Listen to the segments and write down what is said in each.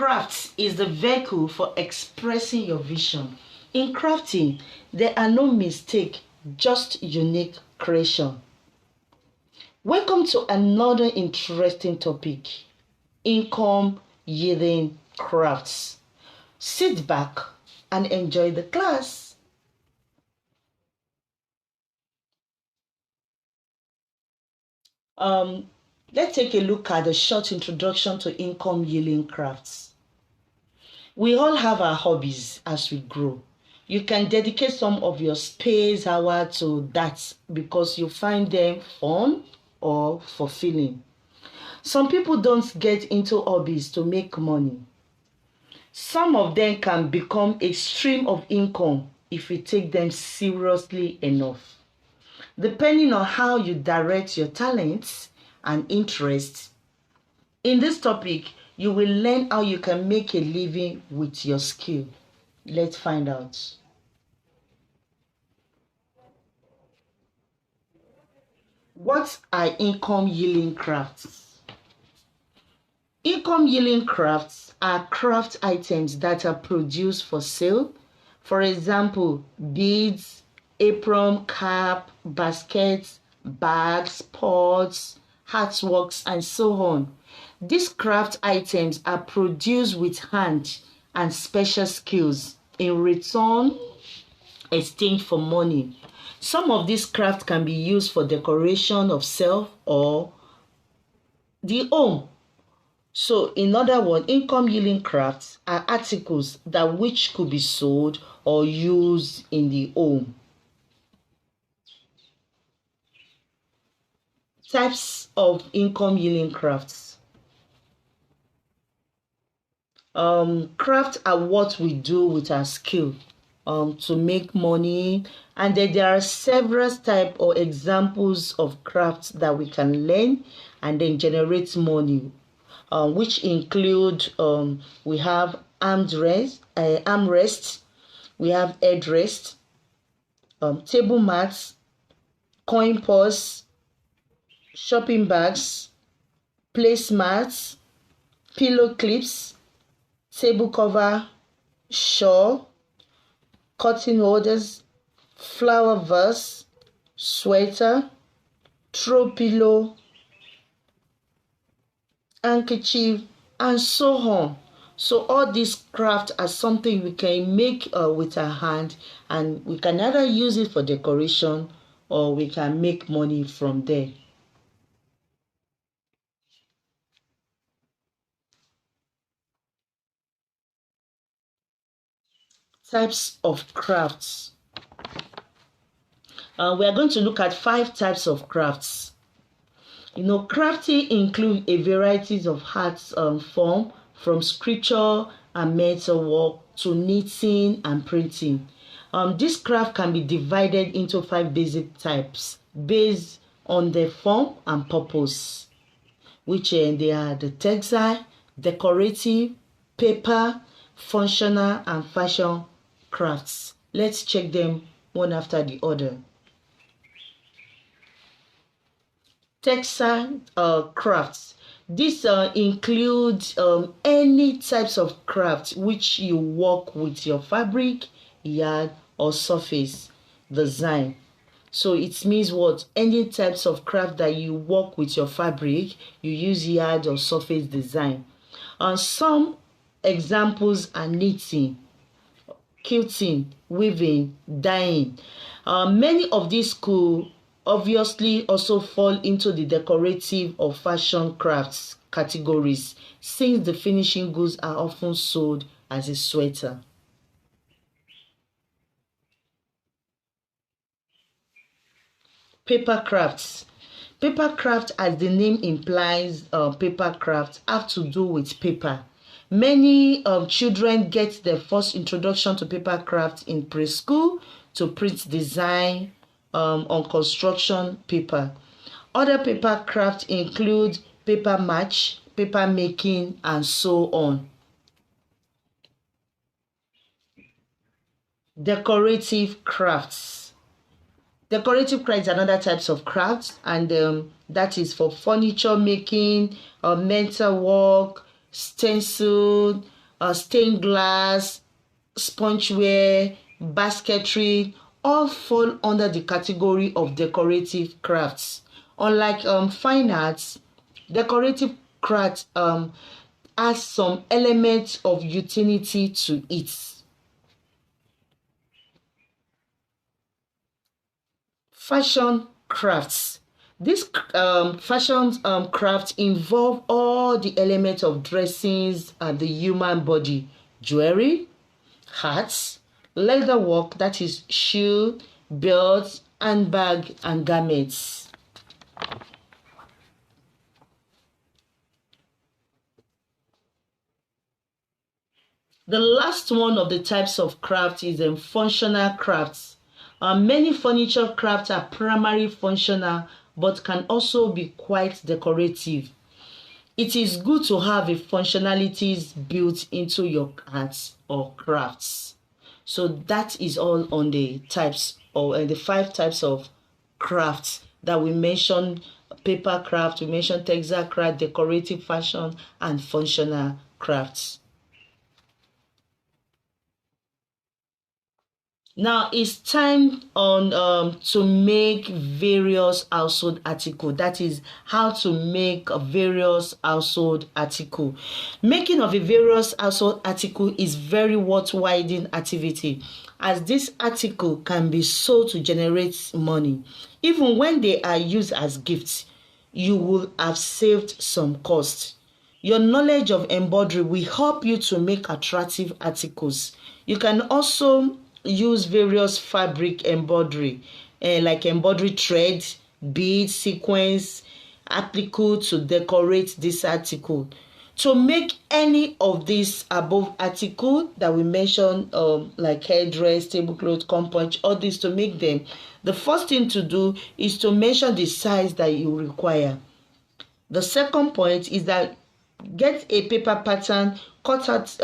Craft is the vehicle for expressing your vision. In crafting, there are no mistakes, just unique creation. Welcome to another interesting topic, income yielding crafts. Sit back and enjoy the class. Let's take a look at a short introduction to income yielding crafts. We all have our hobbies as we grow. You can dedicate some of your space hour to that because you find them fun or fulfilling. Some people don't get into hobbies to make money. Some of them can become a stream of income if you take them seriously enough. Depending on how you direct your talents and interests. In this topic, you will learn how you can make a living with your skill. Let's find out. What are income yielding crafts? Income yielding crafts are craft items that are produced for sale. For example, beads, apron, cap, baskets, bags, pots, artworks, and so on. These craft items are produced with hand and special skills in return exchange for money. Some of these crafts can be used for decoration of self or the home. So in other words, income yielding crafts are articles that which could be sold or used in the home. Types of income yielding crafts. Crafts are what we do with our skill to make money, and then there are several types or examples of crafts that we can learn and then generate money, which include we have armrests, we have headrests, table mats, coin purse, shopping bags, placemats, pillow clips, table cover, shawl, curtain holders, flower vase, sweater, throw pillow, handkerchief, and so on. So all these crafts are something we can make with our hand, and we can either use it for decoration or we can make money from there. Types of crafts. We are going to look at 5 types of crafts. Crafting include a variety of arts form, from sculpture and metal work to knitting and printing. This craft can be divided into 5 basic types based on their form and purpose, which they are the textile, decorative, paper, functional, and fashion crafts. Let's check them one after the other. Textile crafts. This includes any types of craft which you work with your fabric, yarn, or surface design. So it means what? Any types of craft that you work with your fabric, you use yarn or surface design. Some examples are knitting, quilting, weaving, dyeing. Many of these could obviously also fall into the decorative or fashion crafts categories, since the finishing goods are often sold as a sweater. Paper crafts. Paper craft, as the name implies, paper crafts have to do with paper. Many children get their first introduction to paper craft in preschool to print design on construction paper. Other paper crafts include paper match, paper making, and so on. Decorative crafts. Decorative crafts are another types of crafts, and that is for furniture making, metal work, stencil, stained glass, spongeware, basketry, all fall under the category of decorative crafts. Unlike fine arts, decorative craft has some elements of utility to it. Fashion crafts. This fashion craft involve all the elements of dressings and the human body: jewelry, hats, leather work, that is shoe, belts, handbag, and garments. The last one of the types of craft is functional crafts. Many furniture crafts are primarily functional but can also be quite decorative. It is good to have a functionalities built into your arts or crafts. So that is all on the types or the 5 types of crafts that we mentioned: paper craft, we mentioned textile craft, decorative, fashion, and functional crafts. Now it's time on to make various household article. That is how to make a various household article. Making of a various household article is very worthwhile activity, as this article can be sold to generate money. Even when they are used as gifts, you will have saved some cost. Your knowledge of embroidery will help you to make attractive articles. You can also use various fabric embroidery, like embroidery thread, beads, sequins, applicable to decorate this article. To make any of these above article that we mentioned, like headdress, tablecloth, compunch, all this, to make them, the first thing to do is to measure the size that you require. The second point is that get a paper pattern, cut out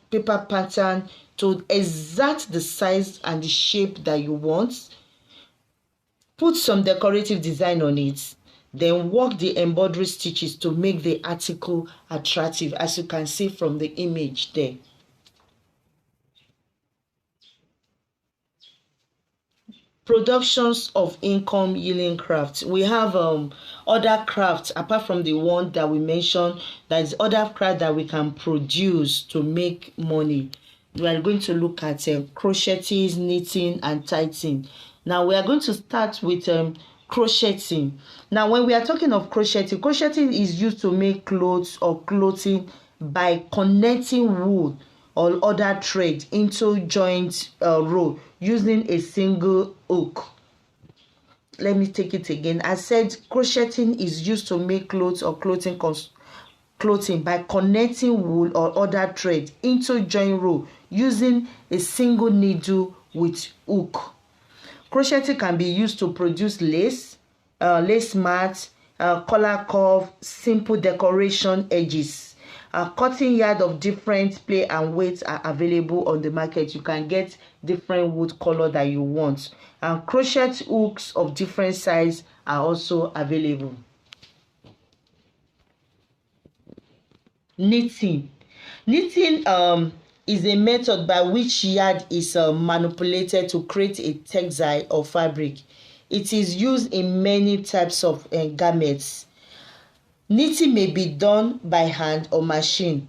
paper pattern to exact the size and the shape that you want. Put some decorative design on it. Then work the embroidery stitches to make the article attractive, as you can see from the image there. Productions of income yielding crafts. We have other crafts apart from the one that we mentioned. There is other craft that we can produce to make money. We are going to look at crocheting, knitting, and tithing. Now we are going to start with crocheting. Now when we are talking of crocheting is used to make clothes or clothing by connecting wool or other thread into joint row using a single hook. Let me take it again. I said crocheting is used to make clothes or clothing by connecting wool or other thread into joint row using a single needle with hook. Crocheting can be used to produce lace, lace mats, collar curve, simple decoration edges. Cutting yard of different play and weights are available on the market. You can get different wood color that you want, and crochet hooks of different size are also available. Knitting is a method by which yarn is manipulated to create a textile or fabric. It is used in many types of garments. Knitting may be done by hand or machine.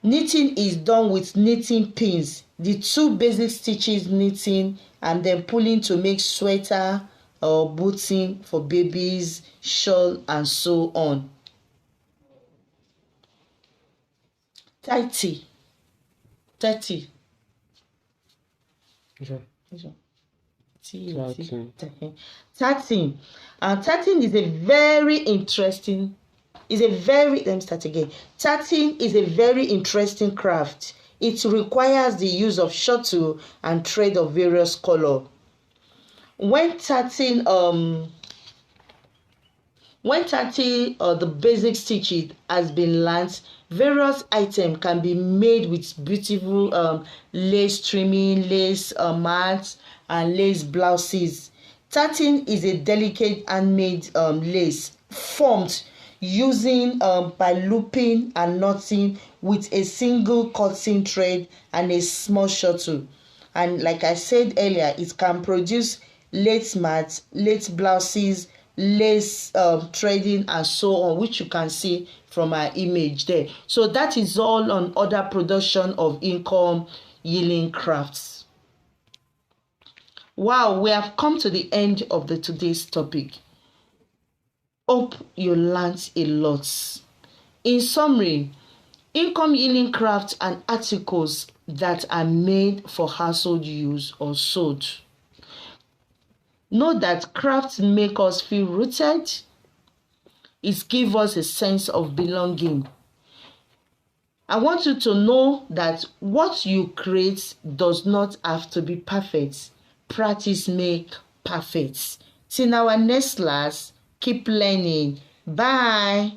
Knitting is done with knitting pins, the 2 basic stitches knitting, and then pulling to make sweater or booting for babies, shawl, and so on. Tithing. Tithing. Tithing is a very interesting. Let me start again. Tithing is a very interesting craft. It requires the use of shuttle and thread of various color. When tithing the basic stitches has been learned, various items can be made with beautiful lace trimming, lace mats, and lace blouses. Tithing is a delicate handmade lace formed using by looping and knotting with a single cotton thread and a small shuttle. And like I said earlier, it can produce lace mats, lace blouses, lace threading and so on, which you can see from our image there. So that is all on other production of income yielding crafts. Wow, we have come to the end of today's topic. Hope you learned a lot. In summary, income yielding crafts and articles that are made for household use or sold. Know that crafts make us feel rooted. It gives us a sense of belonging. I want you to know that what you create does not have to be perfect. Practice makes perfect. Till our next class, keep learning. Bye.